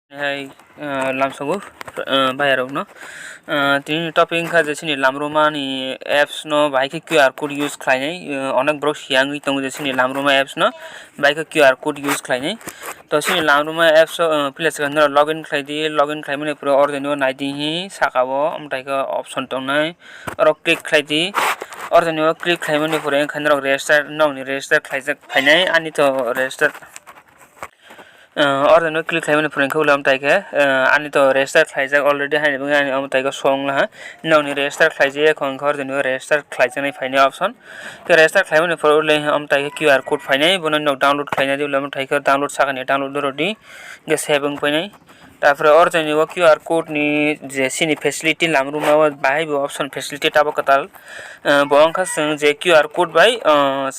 Hai lamsongo bayarok no tini topic kha jesini Lamrwma ni apps no bahai ke QR code use khlainai onek borok siangui tongo jesini Lamrwma apps no bahai ke QR code use khlainai to sini Lamrwma apps play store no login khlaidi login khlaimani pore orjani naidi hi sakao amtai ka option tongnai oro click khlaidi orjani click khlaimani pore khanrok register nokni register khlaijak khainai ani to register order click khlaimani pore khau lam taike ani to register khlaijak already haini bungi ani am taike song la noni register khlaije khon khor jeni register khlaijani phaini option ke register khlaimani pore le am taike QR code phainai bono no download khlaina di lam taike download sakani download rodi ge saving phainai তারপরে অর্জনি ও QR code নি যে সিনি facility Lamrwma বাহাই বো option facility টাবো কাতাল বংখা সং যে কিউআর কোড বাই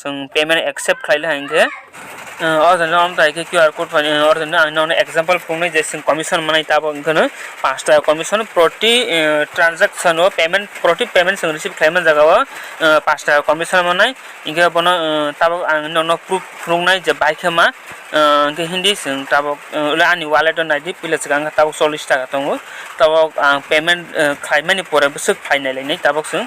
সং পেমেন্ট एक्सेप्ट খাইলে হাইনকে অর্জনি আম তাইকে কিউআর কোড ফানি অর্জনি আইন एग्जांपल ফংनै যে সং কমিশন মানাই তাবো ইনখানে 5 টাকা কমিশন প্রতি ট্রানজাকশন ও পেমেন্ট প্রতি পেমেন্ট সং রিসিভ খাইমান জাগাও 5 টাকা কমিশন মানাই ইনকে বন তাবো আইন প্রুফ ফংনাই যে বাইখেমা ke hindi sing tabok ule ani wallet on naidi pile sigang tabok 40 taka tongo tabok payment khlaimani pore busuk phainai lainai tabok sing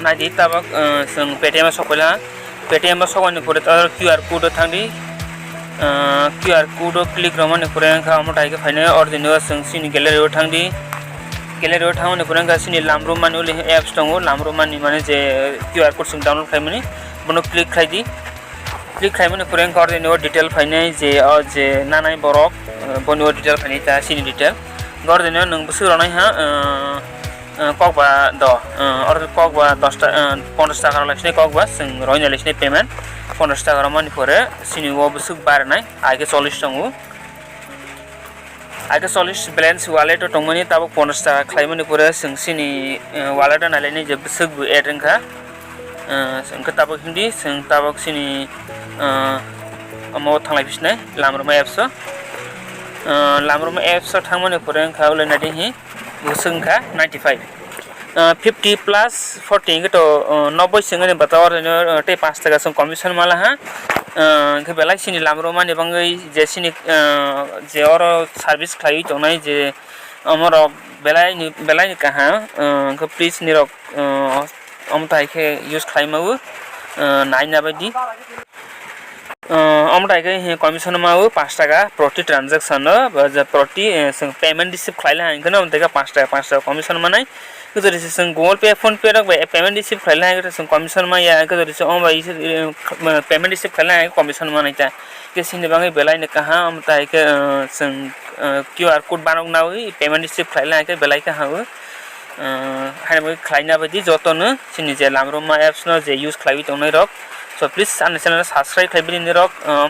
naidi tabok sing paytm sokula paytm sokoni pore tar QR code thangdi QR code click ramani pore kha amtai ke phaine ordinary sing sini gallery o thangdi gallery o thangani pore kha sini Lamrwma ni ule apps tongo Lamrwma ni mane je QR code sing download khaimani bono click khaidi click khaimani pore kha ordinary detail phaine je nanai borok bono detail phaine ta sini detail ordinary nang busu ranai ha kokba do order kokba 10 ta 50 taka laksne kokba sing roina laksne payment 50 টাকা রামানি পরে সিনি ও বুসুক বারনাই আগে 40 টাঙ্গু আগে 40 balance wallet টংমানি তাবো 50 টাকা খাইমানি পরে সিং সিনি wallet নালাইনি যে বুসুক বু এডেনখা সিং তাবো হিন্দি সিং তাবো সিনি আমো থাংলাই বিসনাই Lamrwma apps থাংমানি পরে খাউলে নাদি হি বুসুংখা 95 50 plus 40 to 90 singani batawar te 5 taka song commission mala ha ke belai sini Lamrwma ni bangai je sini je oro service khlai tongnai je amaro belai ni kaha ke please ni rok amtai ke use khlaimau naina baidi amtai ke commission mau 5 টাকা প্রতি transaction প্রতি payment receive খাইলে হাইনখানে আমtai 5 টাকা commission মানাই kudari sing Google Pay phone pay rak payment receive khaila ha sing commission ma ya kudari se bai payment receive khaila ha commission ma naita ke sini bangai belai ne kaha am tai ke sing QR code banok nawi payment receive khaila ha ke belai ka ha haina bai khlaina badi jotono sini je Lamrwma apps no je use khlaibi tongnai rok so please channel subscribe khlaibini rok